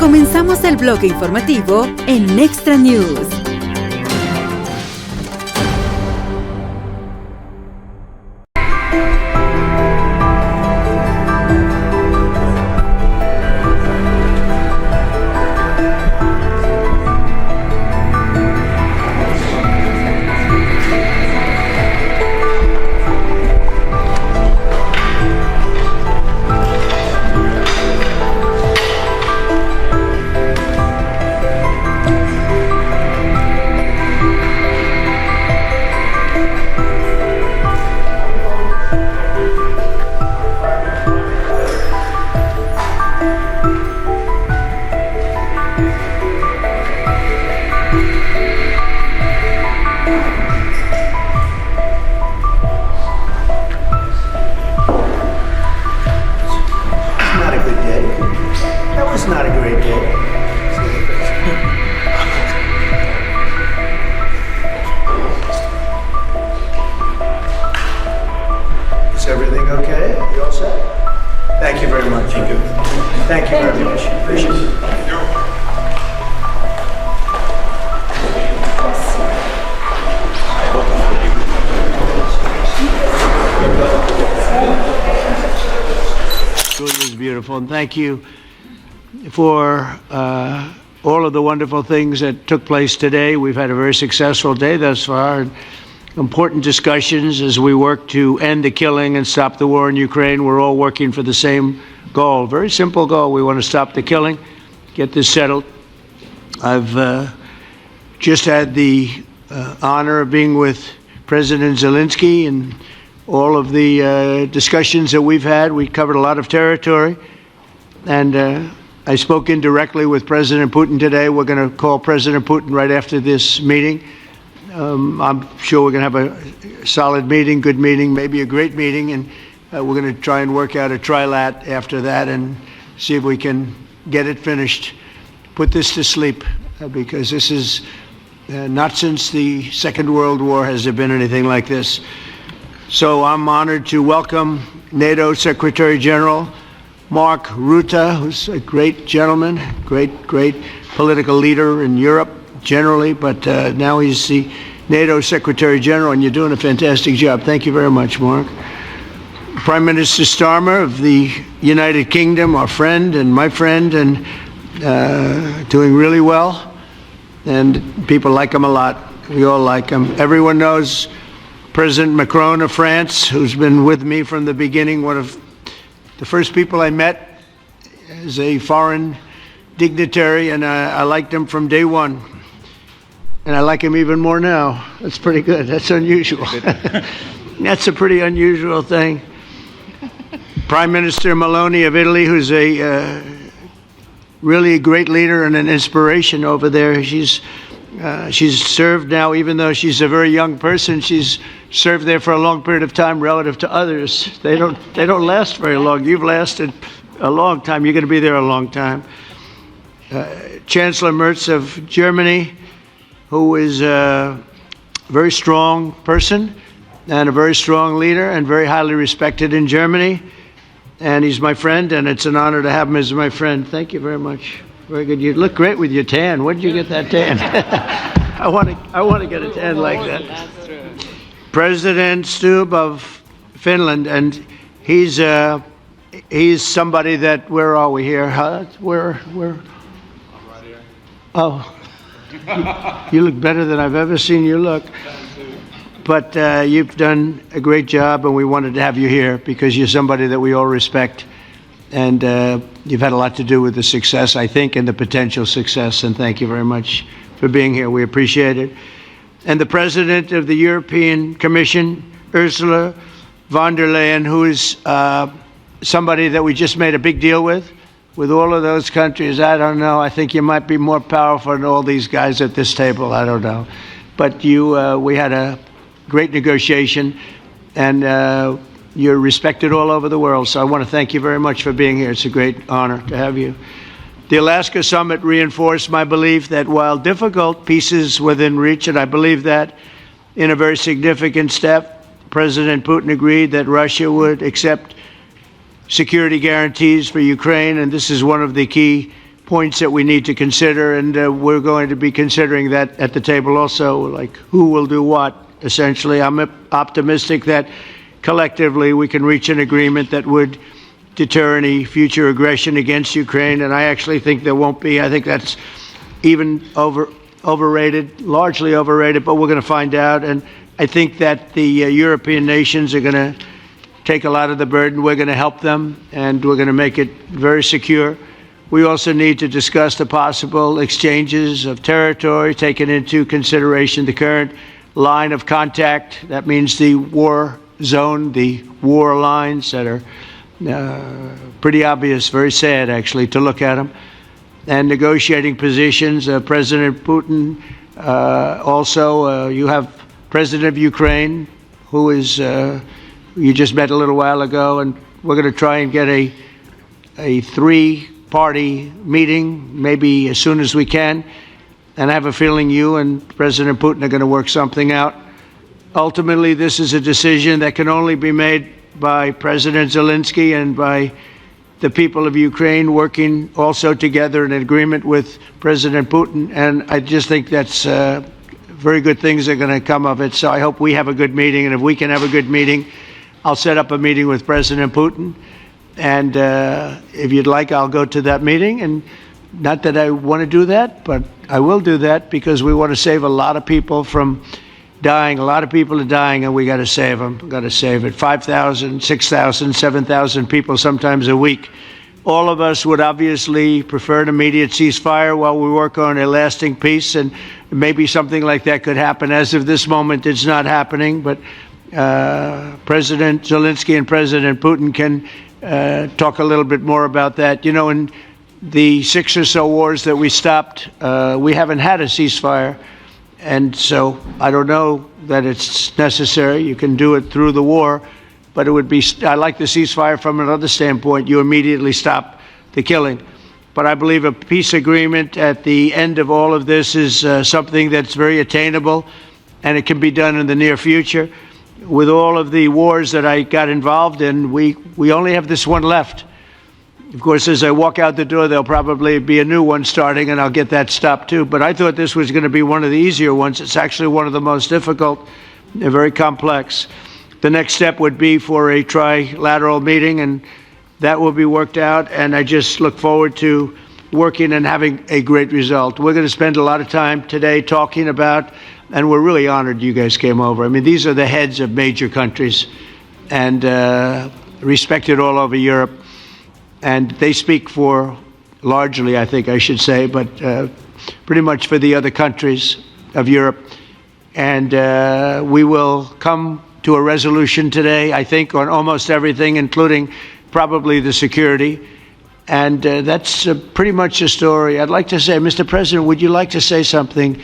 Comenzamos el bloque informativo en Extra News. And thank you for all of the wonderful things that took place today. We've had a very successful day thus far. Important discussions as we work to end the killing and stop the war in Ukraine. We're all working for the same goal, very simple goal. We want to stop the killing, get this settled. I've just had the honor of being with President Zelensky and all of the discussions that we've had. We covered a lot of territory. And I spoke indirectly with President Putin today. We're going to call President Putin right after this meeting. I'm sure we're going to have a solid meeting, good meeting, maybe a great meeting, and we're going to try and work out a trilat after that and see if we can get it finished, put this to sleep, because this is not since the Second World War has there been anything like this. So I'm honored to welcome NATO Secretary General Mark Rutte, who's a great gentleman, great political leader in Europe generally, but now he's the NATO Secretary General, and you're doing a fantastic job. Thank you very much, Mark. Prime Minister Starmer of the United Kingdom, our friend and my friend, and doing really well, and people like him a lot. We all like him. Everyone knows President Macron of France, who's been with me from the beginning, one of the first people I met as a foreign dignitary, and I liked him from day one. And I like him even more now. That's pretty good. That's unusual. That's a pretty unusual thing. Prime Minister Meloni of Italy, who's a really a great leader and an inspiration over there. She's served now, even though she's a very young person, she's served there for a long period of time relative to others. They don't last very long. You've lasted a long time. You're going to be there a long time. Chancellor Merz of Germany, who is a very strong person and a very strong leader and very highly respected in Germany. And he's my friend, and it's an honor to have him as my friend. Thank you very much. Very good. You look great with your tan. Where did you get that tan? I want to get a tan like that. President Stubb of Finland, and he's somebody that, where are we here? Where? I'm right here. Oh, you look better than I've ever seen you look. But you've done a great job, and we wanted to have you here because you're somebody that we all respect. And you've had a lot to do with the success, I think, and the potential success. And thank you very much for being here. We appreciate it. And the President of the European Commission, Ursula von der Leyen, who is somebody that we just made a big deal with all of those countries. I don't know. I think you might be more powerful than all these guys at this table. I don't know. But we had a great negotiation, and you're respected all over the world. So I want to thank you very much for being here. It's a great honor to have you. The Alaska Summit reinforced my belief that while difficult, peace is within reach, and I believe that in a very significant step, President Putin agreed that Russia would accept security guarantees for Ukraine, and this is one of the key points that we need to consider, and we're going to be considering that at the table also, like who will do what, essentially. I'm optimistic that collectively we can reach an agreement that would deter any future aggression against Ukraine, and I actually think there won't be. I think that's even overrated, largely overrated, but we're going to find out. And I think that the European nations are going to take a lot of the burden. We're going to help them, and we're going to make it very secure. We also need to discuss the possible exchanges of territory, taking into consideration the current line of contact. That means the war zone, the war lines that are pretty obvious, very sad, actually, to look at them. And negotiating positions. President Putin, also, you have President of Ukraine, who is, you just met a little while ago, and we're going to try and get a three-party meeting, maybe as soon as we can. And I have a feeling you and President Putin are going to work something out. Ultimately, this is a decision that can only be made by President Zelensky and by the people of Ukraine working also together in agreement with President Putin. And I just think that's very good things are going to come of it. So I hope we have a good meeting. And if we can have a good meeting, I'll set up a meeting with President Putin. And if you'd like, I'll go to that meeting. And not that I want to do that, but I will do that because we want to save a lot of people from dying. A lot of people are dying, and we got to save them. We got to save it. 5,000, 6,000, 7,000 people sometimes a week. All of us would obviously prefer an immediate ceasefire while we work on a lasting peace, and maybe something like that could happen. As of this moment, it's not happening, but President Zelensky and President Putin can talk a little bit more about that. You know, in the 6 or so wars that we stopped, we haven't had a ceasefire. And so I don't know that it's necessary. You can do it through the war, but it would be, I like the ceasefire from another standpoint. You immediately stop the killing. But I believe a peace agreement at the end of all of this is something that's very attainable, and it can be done in the near future. With all of the wars that I got involved in, we only have this one left. Of course, as I walk out the door, there'll probably be a new one starting, and I'll get that stopped too. But I thought this was going to be one of the easier ones. It's actually one of the most difficult. They're very complex. The next step would be for a trilateral meeting, and that will be worked out. And I just look forward to working and having a great result. We're going to spend a lot of time today talking about, and we're really honored you guys came over. I mean, these are the heads of major countries and respected all over Europe. And they speak for, largely, I think I should say, but pretty much for the other countries of Europe. And we will come to a resolution today, I think, on almost everything, including probably the security. And that's pretty much the story. I'd like to say, Mr. President, would you like to say something?